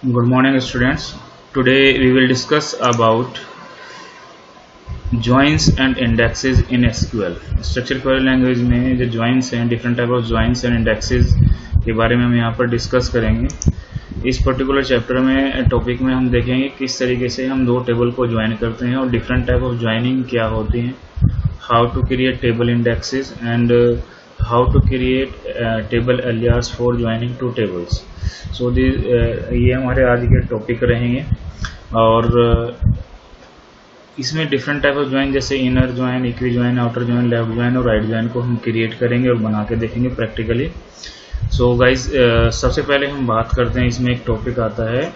Good morning, students. Today we will discuss about joins and indexes in SQL. Structured query language में जो joins हैं, different type of joins and indexes के बारे में हम यहाँ पर डिस्कस करेंगे। इस पर्टिकुलर चैप्टर में टॉपिक में हम देखेंगे किस तरीके से हम दो टेबल को ज्वाइन करते हैं और डिफरेंट टाइप ऑफ ज्वाइनिंग क्या होती हैं, how to create table indexes and how to create table alias for joining two tables. So ये हमारे आज के टॉपिक रहेंगे और इसमें डिफरेंट टाइप ऑफ ज्वाइन जैसे inner join, equi join, outer join, left join और राइट ज्वाइन को हम क्रिएट करेंगे और बना के देखेंगे प्रैक्टिकली। सो गाइज सबसे पहले हम बात करते हैं, इसमें एक टॉपिक आता है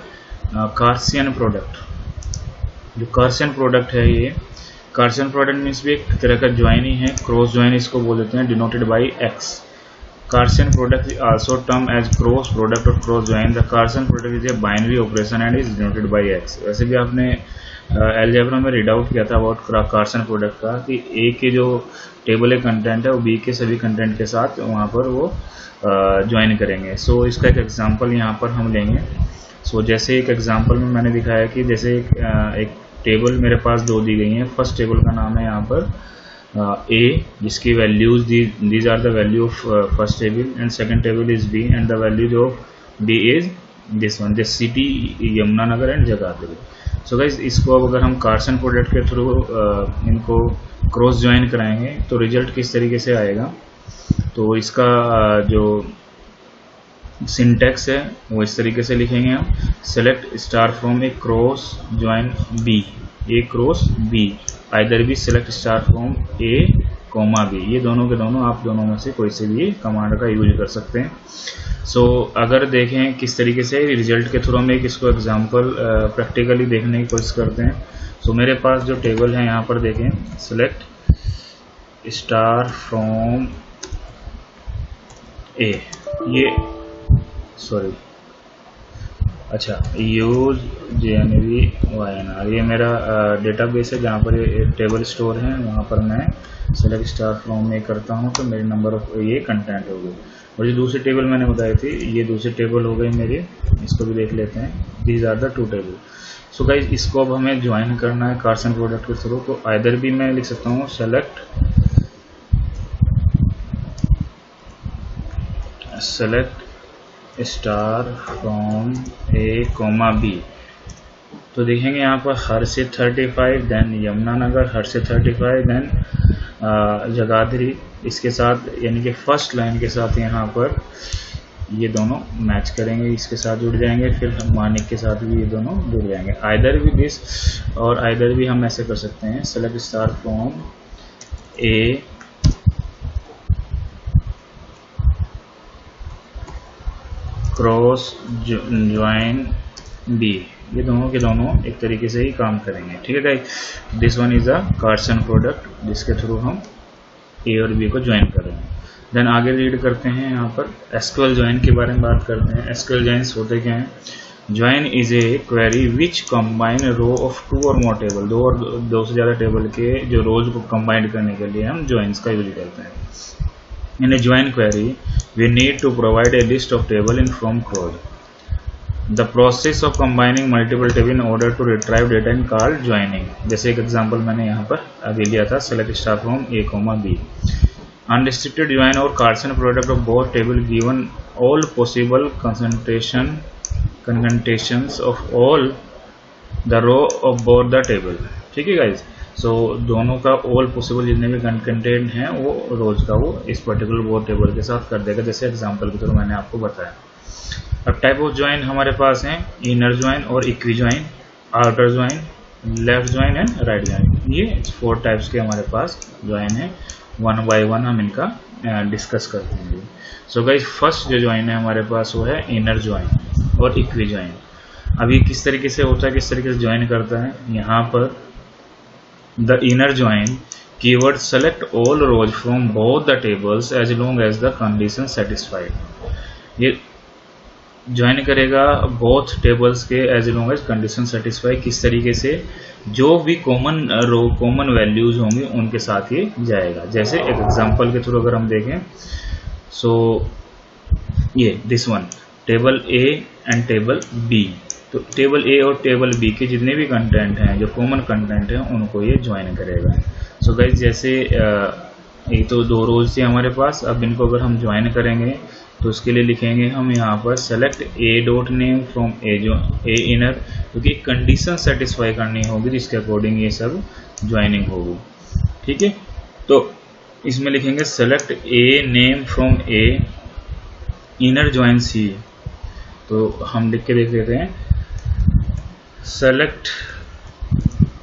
कार्सियन प्रोडक्ट। जो कार्सियन प्रोडक्ट है, ये कार्सियन प्रोडक्ट मीन्स भी एक तरह का ज्वाइन ही है, क्रॉस ज्वाइन इसको बोल देते हैं, denoted by x. Cartesian product is also term as cross product और cross join. The Cartesian product is a binary operation and is denoted by x. वैसे भी आपने अलजेब्रा में रीड आउट किया था अबाउट कार्सियन प्रोडक्ट का कि ए के जो टेबल है कंटेंट है वो बी के सभी कंटेंट के साथ वहाँ पर वो ज्वाइन करेंगे। सो इसका एक एग्जांपल यहाँ पर हम लेंगे। सो जैसे एक एग्जांपल में मैंने दिखाया कि जैसे एक टेबल मेरे पास दो दी गई हैं। फर्स्ट टेबल का नाम है यहाँ पर ए, जिसकी values these are the value of first table, and second table is B and the values of B is this one, this city Yamunanagar and Jagadhri. So guys इसको अब अगर हम कार्सियन प्रोडक्ट के थ्रू इनको क्रॉस ज्वाइन कराएंगे तो result किस तरीके से आएगा। तो इसका जो सिंटेक्स है वो इस तरीके से लिखेंगे हम, select star from A cross join B, A cross B, either B select star from A comma B. ये दोनों के दोनों आप दोनों में से कोई से भी कमांड का यूज कर सकते हैं। सो अगर देखें किस तरीके से रिजल्ट के थ्रू हम एक इसको एग्जांपल प्रैक्टिकली देखने की कोशिश करते हैं। सो मेरे पास जो टेबल है यहाँ पर देखें, सेलेक्ट स्टार फ्रॉम ए, ये सॉरी अच्छा यूज JNV ये मेरा डेटाबेस है जहाँ पर ये टेबल स्टोर है। वहाँ पर मैं सेलेक्ट स्टार फ्रॉम में करता हूँ तो मेरे नंबर ऑफ ये कंटेंट हो गए। और जो दूसरी टेबल मैंने बताई थी ये दूसरी टेबल हो गई मेरी, इसको भी देख लेते हैं। These are the two table. So guys इसको अब हमें ज्वाइन करना है कार्सियन प्रोडक्ट के थ्रू। तो आइदर भी मैं लिख सकता हूँ select star from A comma B. तो देखेंगे यहाँ पर हर से 35, देन यमुनानगर, हर से 35, देन जगाधरी। इसके साथ यानी कि फर्स्ट लाइन के साथ यहाँ पर ये दोनों मैच करेंगे, इसके साथ जुड़ जाएंगे, फिर मानिक के साथ भी ये दोनों जुड़ जाएंगे। आइदर भी दिस और आइदर भी हम ऐसे कर सकते हैं, select star from A cross join B. ये दोनों के दोनों एक तरीके से ही काम करेंगे, ठीक है guys. This one is a Cartesian product जिसके थ्रू हम ए और बी को ज्वाइन कर रहे हैं। देन आगे रीड करते हैं, यहाँ पर एसक्यूएल ज्वाइन के बारे में बात करते हैं। एसक्यूएल ज्वाइन्स होते क्या हैं? Join is a query which combine row of two और मोर टेबल। दो से ज़्यादा टेबल के जो रोज को कंबाइन करने के लिए हम ज्वाइन्स का यूज करते हैं। In a join query, we need to provide a list of table in from clause. The process of combining multiple table in order to retrieve data is called joining. जैसे एक example मैंने यहाँ पर अभी लिया था, select star from A, B. Unrestricted join or Carson product of both table given all possible concatenations of all the row of both the table. ठीक है गाइज। सो दोनों का ऑल पॉसिबल जितने भी कंटेंट हैं वो रोज का वो इस पर्टिकुलर वो टेबल के साथ कर देगा, जैसे एग्जांपल के थ्रू मैंने आपको बताया। अब टाइप ऑफ ज्वाइन हमारे पास हैं इनर ज्वाइन और equi join, outer join, left join and right join. ये 4 टाइप्स के हमारे पास ज्वाइन है। वन बाय वन हम इनका डिस्कस करते हैं। सो गाइस फर्स्ट जो ज्वाइन है हमारे पास वो है इनर ज्वाइन और इक्वी ज्वाइन। अभी किस तरीके से होता है, किस तरीके से ज्वाइन करता है, यहाँ पर the inner join keyword select all rows from both the tables as long as the condition satisfied। ये ज्वाइन करेगा both tables के as long as condition satisfied। किस तरीके से, जो भी कॉमन रो कॉमन वैल्यूज होंगी उनके साथ ये जाएगा। जैसे एक एग्जांपल के थ्रू अगर हम देखें, सो ये this one table A and table B, तो टेबल ए और टेबल बी के जितने भी कंटेंट हैं, जो कॉमन कंटेंट हैं, उनको ये ज्वाइन करेगा। सो गाइज जैसे ये तो 2 रोज थे हमारे पास, अब इनको अगर हम ज्वाइन करेंगे तो उसके लिए लिखेंगे हम यहाँ पर select A dot name from A inner, क्योंकि कंडीशन सेटिस्फाई करनी होगी जिसके अकॉर्डिंग ये सब ज्वाइनिंग होगी। ठीक है, तो इसमें लिखेंगे select A name from A inner join C. तो हम लिख के देख लेते हैं सेलेक्ट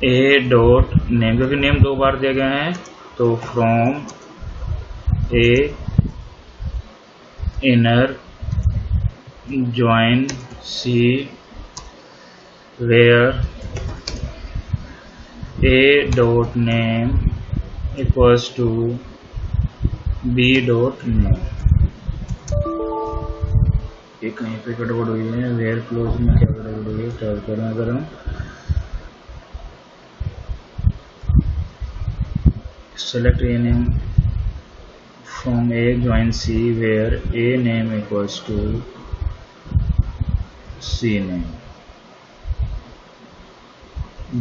ए डॉट नेम, क्योंकि नेम 2 बार दिया गया है, तो from A inner join C where A dot name equals to B dot name. ये कहीं पे गड़बड़ हुई है, वेयर क्लोज में क्या गड़बड़ हुई है, ट्राई करना अगर हम select A name from A join C where A name equals to C name,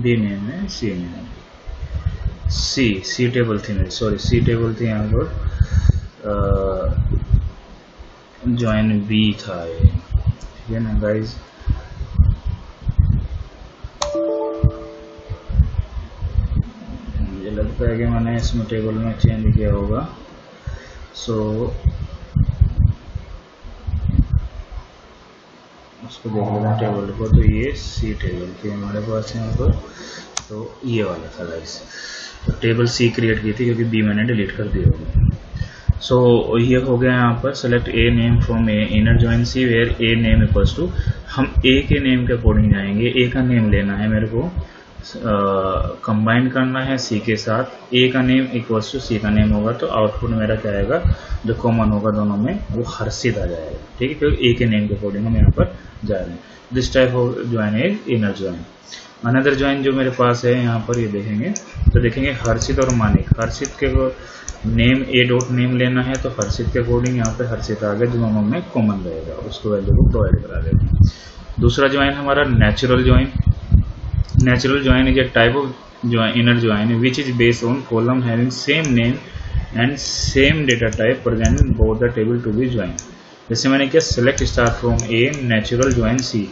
B name है सी नेम, सी टेबल थी मेरी, सॉरी सी टेबल थी यहाँ पर, ज्वाइन बी था ये, ठीक है ना गाइज। मुझे लगता है कि मैंने इसमें टेबल में चेंज किया होगा। सो उसको देख लेते हैं टेबल को, तो ये सी टेबल थी हमारे पास यहाँ पर, तो ये वाला था गाइज। तो टेबल सी क्रिएट की थी क्योंकि बी मैंने डिलीट कर दिया होगा। सो ये हो गया यहाँ पर select A name from A inner join C where A name equals to, हम ए के नेम के अकॉर्डिंग जाएंगे। ए का नेम लेना है मेरे को, कंबाइन करना है सी के साथ, ए का नेम इक्वल्स टू सी का नेम होगा, तो आउटपुट मेरा क्या आएगा, जो कॉमन होगा दोनों में वो हर्षित आ जाएगा। ठीक है, क्योंकि ए के नेम के अकॉर्डिंग हम यहाँ पर जा रहे हैं। This type of join is inner join. Another join जो मेरे पास है यहाँ पर, ये देखेंगे तो देखेंगे हर्षित और मानिक। हर्षित के नेम ए डॉट नेम लेना है, तो हर्षित के अकॉर्डिंग यहाँ पे हर्षित आ गया, जो दोनों में कॉमन रहेगा, उसको वैल्यू को प्रोवाइड करा देगा। दूसरा ज्वाइन हमारा natural join. Natural join is a type of inner join which is based on column having same name and same data type present in both the table to be join. जैसे मैंने किया select star from A natural join C,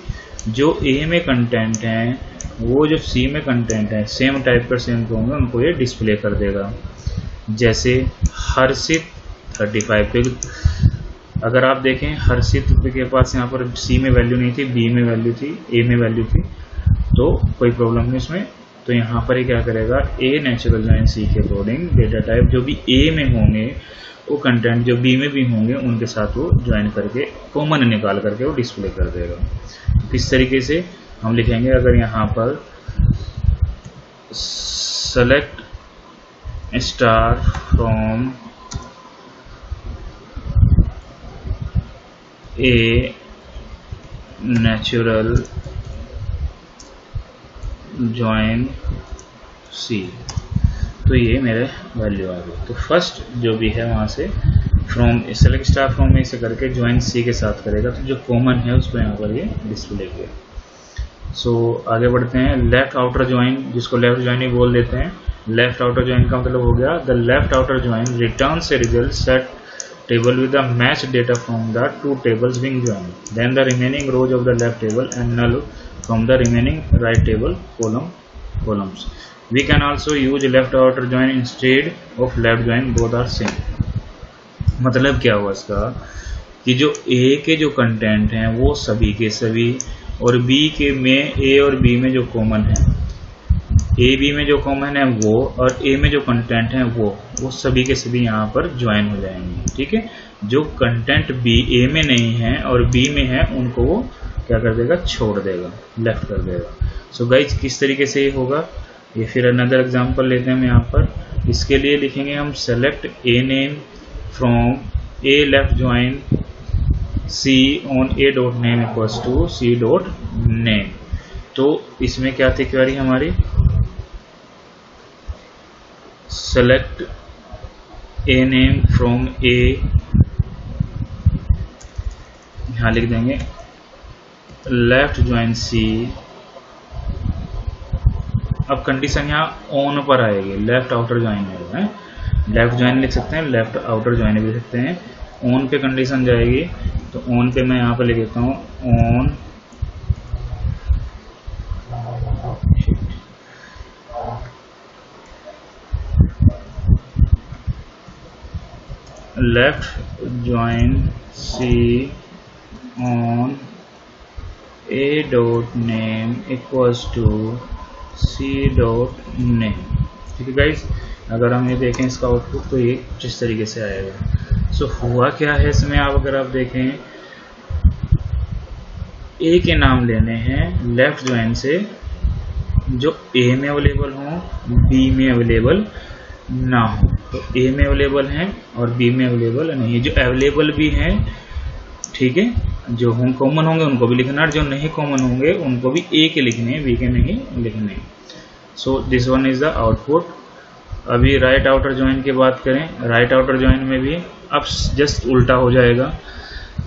जो A में content हैं वो जो सी में content है सेम टाइप पर सेम होंगे, उनको ये डिस्प्ले कर देगा। जैसे हर्षित 35 पे, अगर आप देखें हर्षित के पास यहाँ पर सी में वैल्यू नहीं थी, बी में वैल्यू थी, ए में वैल्यू थी, तो कोई प्रॉब्लम नहीं इसमें। तो यहाँ पर ये क्या करेगा, ए नेचुरल ज्वाइन सी के अकॉर्डिंग डेटा टाइप जो भी ए में होंगे वो कंटेंट जो बी में भी होंगे उनके साथ वो ज्वाइन करके कॉमन निकाल करके वो डिस्प्ले कर देगा। तो किस तरीके से हम लिखेंगे, अगर यहाँ पर select star from A natural join C, तो ये मेरे वैल्यू आ गई। तो फर्स्ट जो भी है वहाँ से फ्रॉम सेलेक्ट स्टार फ्रॉम ए से करके ज्वाइन सी के साथ करेगा, तो जो कॉमन है उसको यहाँ पर ये डिस्प्ले किया। सो आगे बढ़ते हैं। लेफ्ट आउटर ज्वाइन, जिसको लेफ्ट ज्वाइन ही बोल देते हैं। लेफ्ट आउटर ज्वाइन का मतलब हो गया the left outer join returns a result set table with the matched data from the two tables being joined, then the remaining rows of the left table and null from the remaining right table columns. We can also use left outer join instead of left join, both are same. मतलब क्या हुआ इसका कि जो A के जो content हैं वो सभी के सभी, और B के में A और B में जो कॉमन है, ए बी में जो कॉमन है वो, और ए में जो कंटेंट है वो सभी के सभी यहाँ पर ज्वाइन हो जाएंगे। ठीक है, जो कंटेंट बी ए में नहीं है और बी में है उनको वो क्या कर देगा, छोड़ देगा, लेफ्ट कर देगा। सो गाइज किस तरीके से ये होगा, ये फिर अनदर एग्जांपल लेते हैं हम यहाँ पर। इसके लिए लिखेंगे हम select A name from A left join C on A dot name equals to C dot name. तो इसमें क्या थी क्वेरी हमारी, select A name from A, यहाँ लिख देंगे लेफ्ट ज्वाइन सी। अब कंडीशन यहाँ ऑन पर आएगी, लेफ्ट आउटर ज्वाइन है, लेफ्ट ज्वाइन लिख सकते हैं, लेफ्ट आउटर ज्वाइन भी लिख सकते हैं। ऑन पे कंडीशन जाएगी, तो ऑन पे मैं यहाँ पे लिख देता हूँ on left join C on a dot name equals to c dot name. ठीक है गाइज, अगर हम ये देखें इसका आउटपुट तो ये जिस तरीके से आएगा। सो हुआ क्या है इसमें, आप अगर आप देखें a के नाम लेने हैं लेफ्ट ज्वाइन से जो a में अवेलेबल हो, b में अवेलेबल ना हो। तो a में अवेलेबल हैं और b में अवेलेबल नहीं है। जो अवेलेबल भी हैं, ठीक है, जो हम कॉमन होंगे उनको भी लिखना, जो नहीं कॉमन होंगे उनको भी a के लिखने, b के नहीं लिखने। So this one is the output. अभी राइट आउटर ज्वाइन की बात करें, राइट आउटर ज्वाइन में भी अब जस्ट उल्टा हो जाएगा,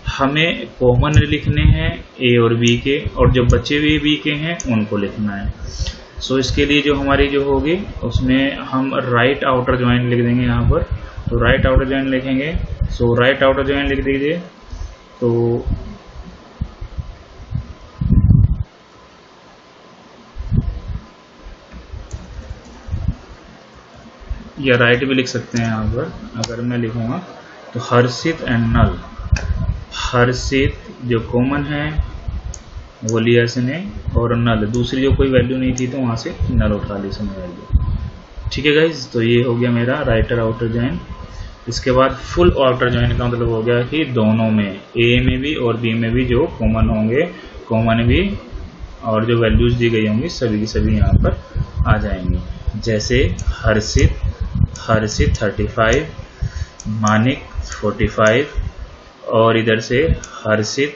हमें कॉमन लिखने हैं a और b के, और जो बचे हुए b के हैं उनको लिखना है। सो इसके लिए जो हमारी जो होगी उसमें हम राइट आउटर ज्वाइन लिख देंगे यहाँ पर। तो राइट आउटर ज्वाइन लिखेंगे, सो राइट आउटर ज्वाइन लिख दीजिए। तो या राइट भी लिख सकते हैं यहाँ पर। अगर मैं लिखूंगा तो हर्षित एंड नल, हर्षित जो कॉमन है वो लिया इसने, और नल दूसरी जो कोई वैल्यू नहीं थी तो वहाँ से नल उठा ली इसने वैल्यू। ठीक है गाइज, तो ये हो गया मेरा राइटर आउटर ज्वाइन। इसके बाद फुल आउटर ज्वाइन का मतलब हो गया कि दोनों में ए में भी और बी में भी जो कॉमन होंगे, कॉमन भी और जो वैल्यूज दी गई होंगी सभी की सभी यहाँ पर आ जाएंगी। जैसे हर्षित 35, मानिक 45, और इधर से हर्षित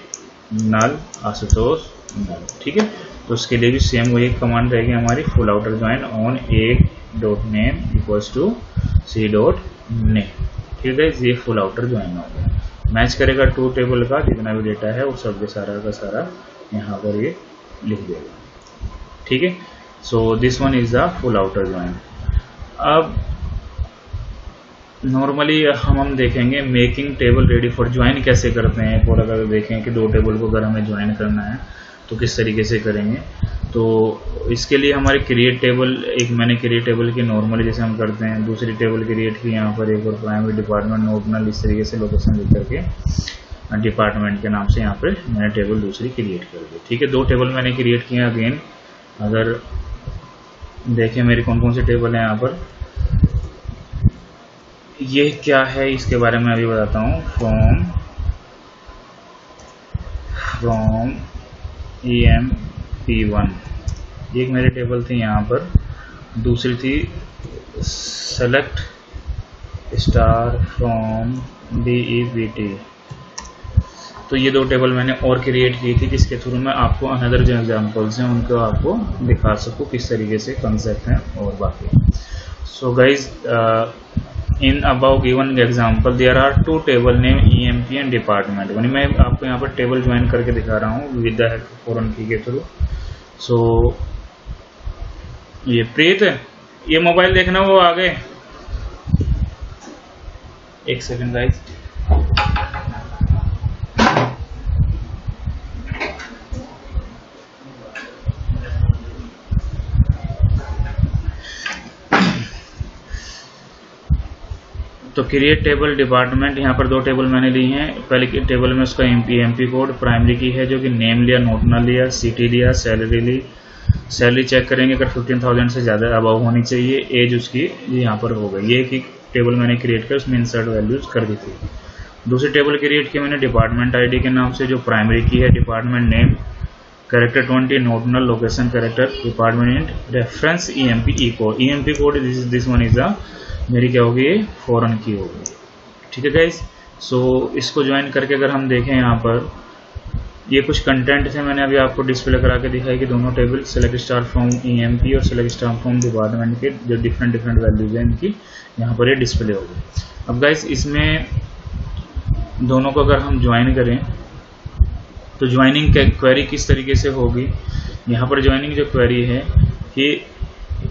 नल आशुतोष नल। ठीक है, तो उसके लिए भी सेम वही कमांड रहेगी हमारी, full outer join on a dot name equals to c dot name. ठीक है, ये फुल आउटर ज्वाइन हो गया। मैच करेगा टू टेबल का जितना भी डेटा है वो सब के सारा का सारा यहाँ पर ये लिख देगा। ठीक है, so this one is the full outer join. अब नॉर्मली हम देखेंगे making table ready for join कैसे करते हैं। और अगर देखें कि दो टेबल को अगर हमें ज्वाइन करना है तो किस तरीके से करेंगे, तो इसके लिए हमारे क्रिएट टेबल, एक मैंने क्रिएट टेबल की नॉर्मली जैसे हम करते हैं, दूसरी टेबल क्रिएट की यहाँ पर एक और प्राइमरी डिपार्टमेंट नोटनल, इस तरीके से लोकेशन लिख करके डिपार्टमेंट के नाम से यहाँ पर मैंने टेबल दूसरी क्रिएट कर दी। ठीक है, दो टेबल मैंने क्रिएट किए। अगेन अगर देखें मेरे कौन कौन से टेबल हैं यहाँ पर, ये क्या है इसके बारे में अभी बताता हूँ। फ्रॉम EMP1 एक मेरे टेबल थी यहाँ पर, दूसरी थी सेलेक्ट स्टार फ्रॉम DEPT। तो ये दो टेबल मैंने और क्रिएट की थी जिसके थ्रू मैं आपको अनदर जो एग्जांपल्स हैं उनको आपको दिखा सकूँ किस तरीके से कंसेप्ट हैं और बाकी। So guys, in above given example there are two table name EMP and department. मैं आपको यहाँ पर टेबल ज्वाइन करके दिखा रहा हूँ विद द हेल्प फॉरन की के थ्रू। सो ये प्रीत, ये मोबाइल देखना वो आ गए, एक सेकंड गाइस। तो क्रिएट टेबल डिपार्टमेंट, यहाँ पर दो टेबल मैंने ली हैं। पहले की टेबल में उसका MP कोड प्राइमरी की है जो कि नेम लिया, नोटनल लिया, सिटी लिया, सैलरी ली। सैलरी चेक करेंगे अगर 15,000 से ज़्यादा अबव होनी चाहिए, एज उसकी यहाँ पर हो गई। ये एक टेबल मैंने क्रिएट कर उसमें इंसर्ट वैल्यूज कर दी थी। दूसरी टेबल क्रिएट की मैंने डिपार्टमेंट ID के नाम से, जो प्राइमरी की है, department name, character 20, not null, location character, department, reference EMP code. EMP code this one is the मेरी क्या होगी, फॉरन की होगी। ठीक है गाइज, सो इसको ज्वाइन करके अगर हम देखें यहाँ पर ये कुछ कंटेंट थे मैंने अभी आपको डिस्प्ले करा के दिखाई कि दोनों table select star from EMP और सेलेक्ट स्टार फ्रॉम डिपार्टमेंट के जो डिफरेंट वैल्यूज हैं इनकी यहाँ पर ये डिस्प्ले होगी। अब गाइज इसमें दोनों को अगर हम ज्वाइन करें तो ज्वाइनिंग क्वेरी किस तरीके से होगी, यहाँ पर ज्वाइनिंग जो क्वेरी है कि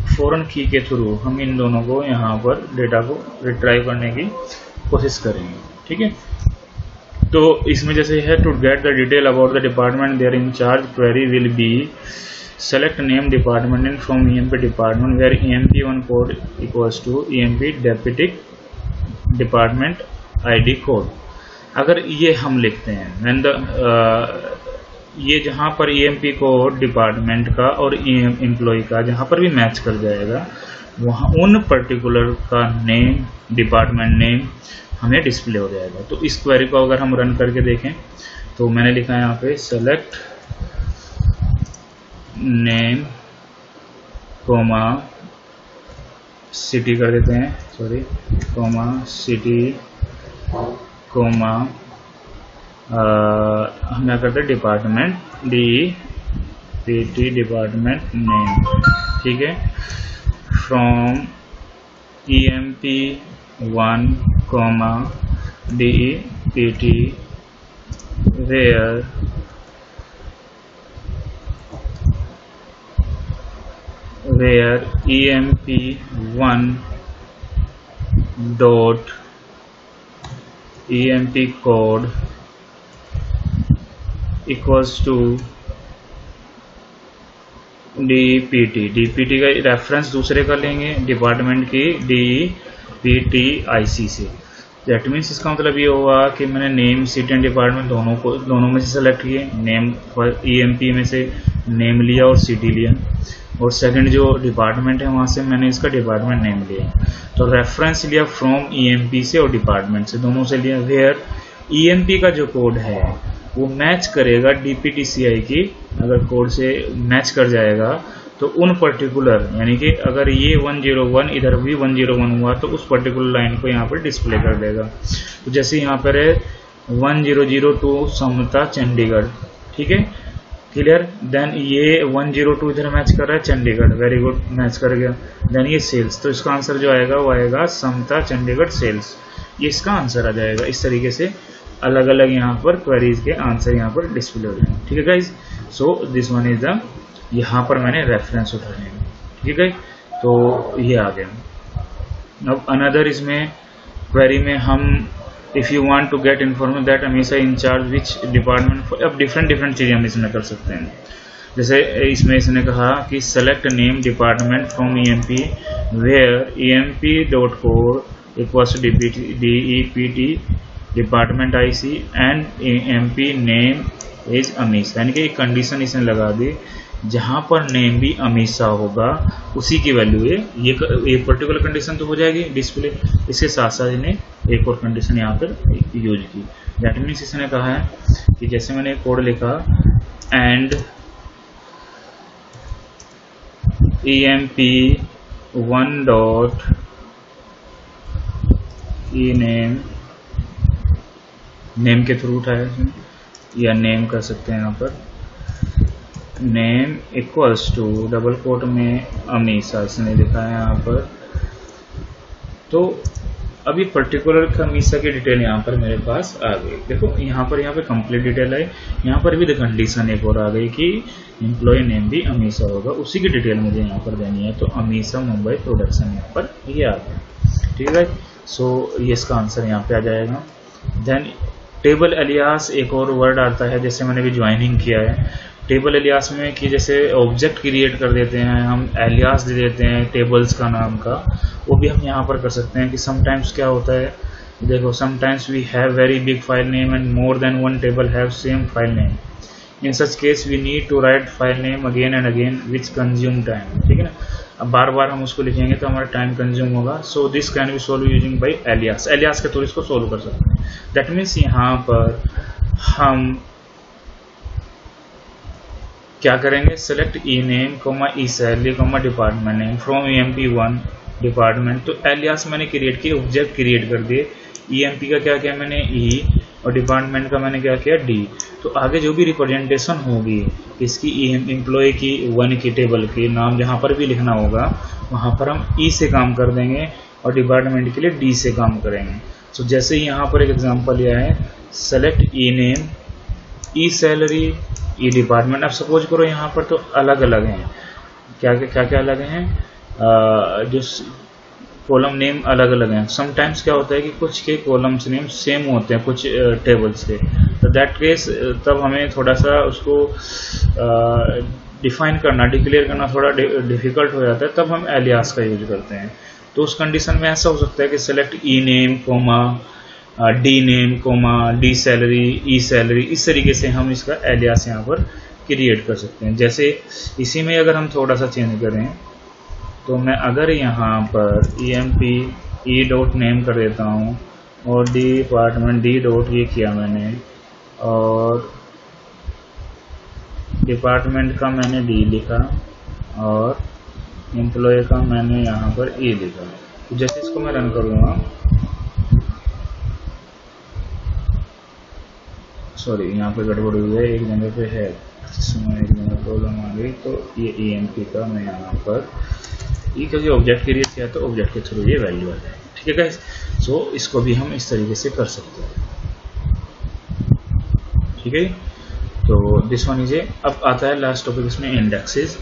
फॉरेन की के थ्रू हम इन दोनों को यहाँ पर डेटा को रिट्राइव करने की कोशिश करेंगे। ठीक है, तो इसमें जैसे है to get the detail about the department their in charge query will be select name department and from EMP department where EMP1 code equals to EMP deputy department ID code. अगर ये हम लिखते हैं ये जहाँ पर EMP कोड डिपार्टमेंट का और एम्प्लॉय का जहाँ पर भी मैच कर जाएगा वहाँ उन पर्टिकुलर का नेम डिपार्टमेंट नेम हमें डिस्प्ले हो जाएगा। तो इस क्वेरी को अगर हम रन करके देखें तो मैंने लिखा है यहाँ पे सेलेक्ट नेम कोमा सिटी कर देते हैं, सॉरी कोमा सिटी कोमा हम क्या करते हैं डिपार्टमेंट DPT डिपार्टमेंट नेम। ठीक है, from EMP1 comma DPT where EMP1 dot EMP code equals to DPT का रेफरेंस दूसरे का लेंगे डिपार्टमेंट की DPT IC से। दैट मीन्स इसका मतलब ये होगा कि मैंने नेम सिटी एंड डिपार्टमेंट दोनों में से सेलेक्ट किए, नेम EMP में से नेम लिया और सिटी लिया, और सेकंड जो डिपार्टमेंट है वहाँ से मैंने इसका डिपार्टमेंट नेम लिया। तो रेफरेंस लिया फ्रॉम EMP से और डिपार्टमेंट से, दोनों से लिया। वेयर EMP का जो कोड है वो मैच करेगा DPTCI की, अगर कोड से मैच कर जाएगा तो उन पर्टिकुलर यानी कि अगर ये 101 इधर भी 101 हुआ तो उस पर्टिकुलर लाइन को यहाँ पर डिस्प्ले कर देगा। तो जैसे यहाँ पर है 1002 समता चंडीगढ़। ठीक है, क्लियर। देन ये 102 इधर मैच कर रहा है चंडीगढ़, वेरी गुड, मैच कर गया। देन ये सेल्स, तो इसका आंसर जो आएगा वो आएगा समता चंडीगढ़ सेल्स, ये इसका आंसर आ जाएगा। इस तरीके से अलग अलग यहाँ पर क्वेरीज के आंसर यहाँ पर डिस्प्ले हो जाएंगे। ठीक है guys, so this one is the, यहाँ पर मैंने रेफरेंस उठाए हैं। ठीक है, तो ये आ गया। अब अनदर इसमें क्वेरी में हम if you want to get information that हमेशा इन चार्ज विच डिपार्टमेंट, अब डिफरेंट चीज़ें हम इसमें कर सकते हैं। जैसे इसमें इसने कहा कि select name department from EMP where EMP dot code equals DEPT department IC and EMP name is Amish, यानी कि एक कंडीशन इसने लगा दी जहाँ पर नेम भी अमीशा होगा उसी की वैल्यू है। ये एक पर्टिकुलर कंडीशन तो हो जाएगी डिस्प्ले, इसके साथ साथ इन्हें एक और कंडीशन यहाँ पर यूज की। दैट मीन्स इसने कहा है कि जैसे मैंने कोड लिखा and EMP1 dot E name के थ्रू उठाया या नेम कर सकते हैं यहाँ पर, name equals to double quote में अमीशा इसने लिखा है यहाँ पर। तो अभी पर्टिकुलर अमीशा की डिटेल यहाँ पर मेरे पास आ गई। देखो यहाँ पे कंप्लीट डिटेल है, यहाँ पर भी द कंडीशन एक और आ गई कि एम्प्लॉय नेम भी अमीशा होगा, उसी की डिटेल मुझे यहाँ पर देनी है। तो अमीशा मुंबई प्रोडक्शन यहाँ पर ये आ गया। ठीक है, सो ये इसका आंसर यहाँ पे आ जाएगा। देन टेबल एलियास एक और वर्ड आता है, जैसे मैंने भी ज्वाइनिंग किया है टेबल एलियास में कि जैसे ऑब्जेक्ट क्रिएट कर देते हैं हम, एलियास दे देते हैं टेबल्स का नाम का, वो भी हम यहाँ पर कर सकते हैं। कि समटाइम्स क्या होता है, देखो sometimes we have very big file name and more than one table have same file name, in such case we need to write file name again and again which consume time. ठीक है ना, अब बार बार हम उसको लिखेंगे तो हमारा time consume होगा। So this can be solved using by alias, alias के थ्रू इसको सोल्व कर सकते हैं। दैट मीन्स यहाँ पर हम क्या करेंगे, select E name comma E salary comma department name from EMP1 department. तो एलियास मैंने क्रिएट किए, ऑब्जेक्ट क्रिएट कर दिए। EMP का क्या किया मैंने ई और डिपार्टमेंट का मैंने क्या किया डी। तो आगे जो भी रिप्रेजेंटेशन होगी इसकी एम्प्लॉय की 1 की टेबल की नाम जहाँ पर भी लिखना होगा वहाँ पर हम ई से काम कर देंगे और डिपार्टमेंट के लिए डी से काम करेंगे। तो जैसे ही यहाँ पर एक एग्जांपल लिया है, सेलेक्ट ई नेम ई सैलरी, ई डिपार्टमेंट। अब सपोज करो यहाँ पर तो अलग अलग हैं, क्या क्या अलग हैं, जो कॉलम नेम अलग अलग हैं। समटाइम्स क्या होता है कि कुछ के कॉलम्स नेम सेम होते हैं कुछ टेबल्स के, तो दैट केस तब हमें थोड़ा सा उसको डिफाइन करना, डिक्लेयर करना थोड़ा डिफिकल्ट हो जाता है, तब हम एलियास का यूज करते हैं। तो उस कंडीशन में ऐसा हो सकता है कि select E name comma D name comma D salary E salary, इस तरीके से हम इसका एलियास यहाँ पर क्रिएट कर सकते हैं। जैसे इसी में अगर हम थोड़ा सा चेंज करें तो मैं अगर यहाँ पर emp ई डॉट नेम कर देता हूँ और डिपार्टमेंट डी डॉट ये किया मैंने, और डिपार्टमेंट का मैंने डी लिखा और एम्प्लॉय का मैंने यहाँ पर ई लिखा। तो जैसे इसको मैं रन करूँगा, सॉरी यहाँ पे गड़बड़ हुई है, एक जगह पे है, एक जगह प्रॉब्लम आ गई। तो ये emp का मैं यहाँ पर ई, क्योंकि ऑब्जेक्ट क्रिएट किया तो ऑब्जेक्ट के थ्रू ये वैल्यू आ जाए। ठीक है गाइस, सो इसको भी हम इस तरीके से कर सकते हैं। ठीक है, तो दिस वन इज ए। अब आता है लास्ट टॉपिक इसमें, indexes.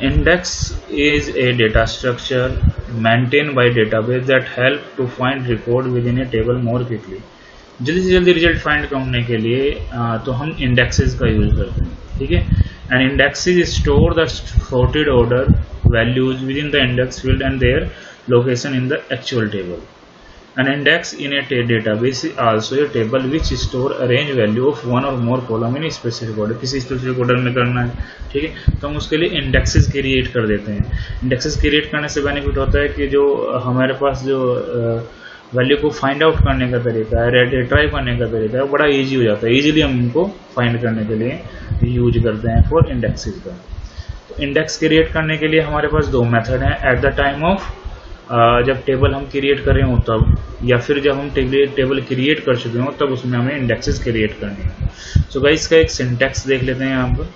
Index is a data structure maintain by database that help to find record within a table more quickly. जल्दी से जल्दी रिजल्ट फाइंड करने के लिए तो हम इंडेक्सेस का यूज करते हैं। ठीक है, and indexes store the sorted order values within the index field and their location in the actual table. An index in a database is also a table which store a range value of one or more column in a specific order. किसी specific order में करना है, ठीक है, तो हम उसके लिए इंडेक्सेस क्रिएट कर देते हैं। इंडेक्सेस क्रिएट करने से बेनिफिट होता है कि जो हमारे पास जो वैल्यू को फाइंड आउट करने का तरीका है, रिट्राइव करने का तरीका है, वो बड़ा ईजी हो जाता है। ईजिली हम इनको फाइंड करने के लिए यूज करते हैं फॉर इंडेक्सेस का। इंडेक्स क्रिएट करने के लिए हमारे पास दो मेथड हैं, एट द टाइम ऑफ जब टेबल हम क्रिएट कर रहे हो तब, या फिर जब हम टेबल क्रिएट कर चुके हो तब उसमें हमें इंडेक्सेस क्रिएट करनी है। सो गाइस इसका एक सिंटैक्स देख लेते हैं यहाँ पर।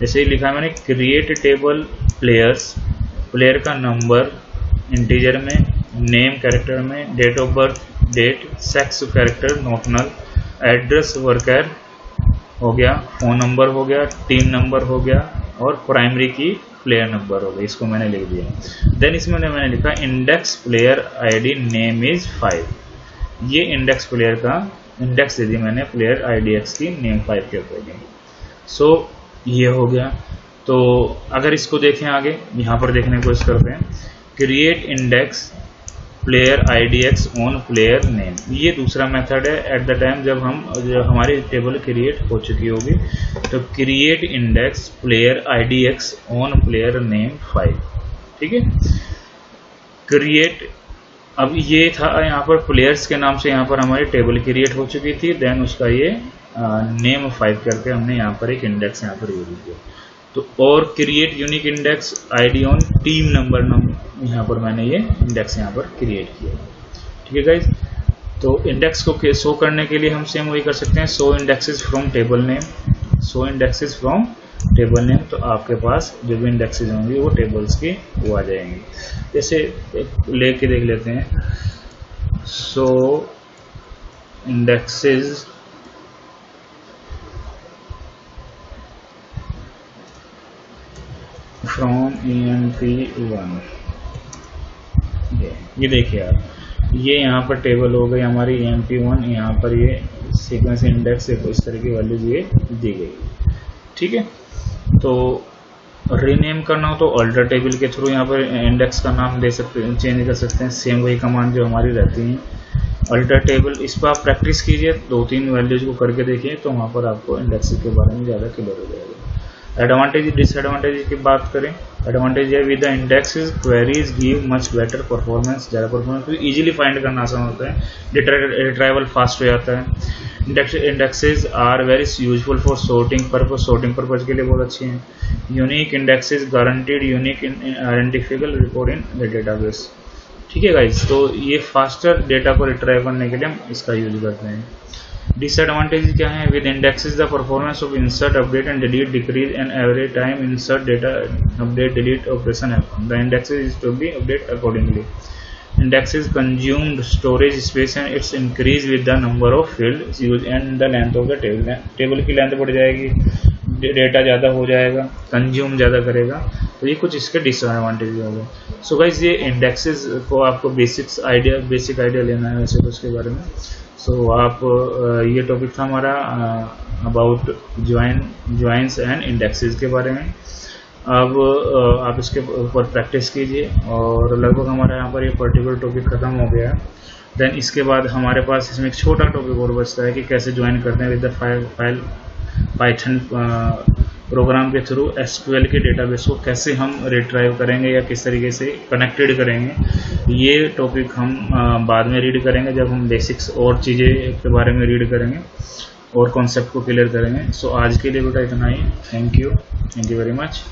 जैसे ही लिखा है मैंने, क्रिएट टेबल प्लेयर्स, प्लेयर का नंबर इंटीजर में, नेम कैरेक्टर में, date of birth date, sex character not null, address varchar हो गया, फोन नंबर हो गया, टीम नंबर हो गया, और प्राइमरी की प्लेयर नंबर हो गया। इसको मैंने लिख दिया। देन इसमें मैंने लिखा index player ID name is 5। ये इंडेक्स प्लेयर का इंडेक्स दे दी मैंने प्लेयर IDX की नेम 5 के अकॉर्डिंग। सो ये हो गया। तो अगर इसको देखें आगे, यहाँ पर देखने की कोशिश करते हैं, create index player IDX on player name, ये दूसरा मेथड है। एट द टाइम जब हमारी टेबल क्रिएट हो चुकी होगी तो create index player IDX on player name 5। ठीक है, क्रिएट, अब ये था यहाँ पर प्लेयर्स के नाम से यहाँ पर हमारी टेबल क्रिएट हो चुकी थी, देन उसका ये नेम 5 करके हमने यहाँ पर एक इंडेक्स यहाँ पर यूज किया। तो और create unique index ID on team number यहाँ पर मैंने ये इंडेक्स यहाँ पर क्रिएट किया। ठीक है गाइज, तो इंडेक्स को शो करने के लिए हम सेम वही कर सकते हैं, show indexes from table name, show indexes from table name. तो आपके पास जो भी इंडेक्सेस होंगे वो टेबल्स की वो आ जाएंगे। जैसे लेके देख लेते हैं, शो इंडेक्सेस फ्रॉम EMP1। ये देखिए आप, ये यहाँ पर टेबल हो गई हमारी EMP1, यहाँ पर ये सीक्वेंस इंडेक्स इस तरह की वैल्यूज ये दी गई। ठीक है, तो रीनेम करना हो तो अल्टर टेबल के थ्रू यहाँ पर इंडेक्स का नाम दे सकते हैं, चेंज कर सकते हैं। सेम वही कमांड जो हमारी रहती हैं, अल्टर टेबल। इस पर आप प्रैक्टिस कीजिए, 2-3 वैल्यूज को करके देखिए, तो वहाँ पर आपको इंडेक्स के बारे में ज़्यादा क्लियर हो जाएगा। एडवांटेज डिसएडवांटेज की बात करें, एडवांटेज है with the indexes queries give much better performance, ज़्यादा परफॉर्मेंस, तो इजीली फाइंड करना आसान होता है, रिट्राइवल फास्ट हो जाता है। Indexes are very useful for sorting purpose, sorting purpose के लिए बहुत अच्छे हैं। Unique indexes guaranteed unique identical record in the database. ठीक है गाइज, तो ये फास्टर डेटा को रिट्राइव करने के लिए हम इसका यूज करते हैं। डिसएडवांटेज क्या है, with indexes the performance of insert update and delete decrease and every time insert data update delete operation happen, the indexes is to be update accordingly. indexes consumed storage space and it's increase with the number of fields used and the length of the table. Table की length बढ़ जाएगी, data ज़्यादा हो जाएगा, consume ज़्यादा करेगा, तो ये कुछ इसके डिसएडवांटेज होगा। सो गाइज ये इंडेक्सेस को आपको बेसिक आइडिया लेना है वैसे तो उसके बारे में। सो आप ये टॉपिक था हमारा अबाउट ज्वाइंस एंड इंडेक्सेस के बारे में। अब आप इसके ऊपर प्रैक्टिस कीजिए और लगभग हमारा यहाँ पर ये पर्टिकुलर टॉपिक ख़त्म हो गया। देन इसके बाद हमारे पास इसमें एक छोटा टॉपिक और बचता है कि कैसे ज्वाइन करते हैं with the file Python programme के थ्रू एसक्यूएल के डेटाबेस को कैसे हम रिट्राइव करेंगे या किस तरीके से कनेक्टेड करेंगे। ये टॉपिक हम बाद में रीड करेंगे जब हम बेसिक्स और चीज़ें के बारे में रीड करेंगे और कॉन्सेप्ट को क्लियर करेंगे। सो आज के लिए बेटा इतना ही। Thank you very much.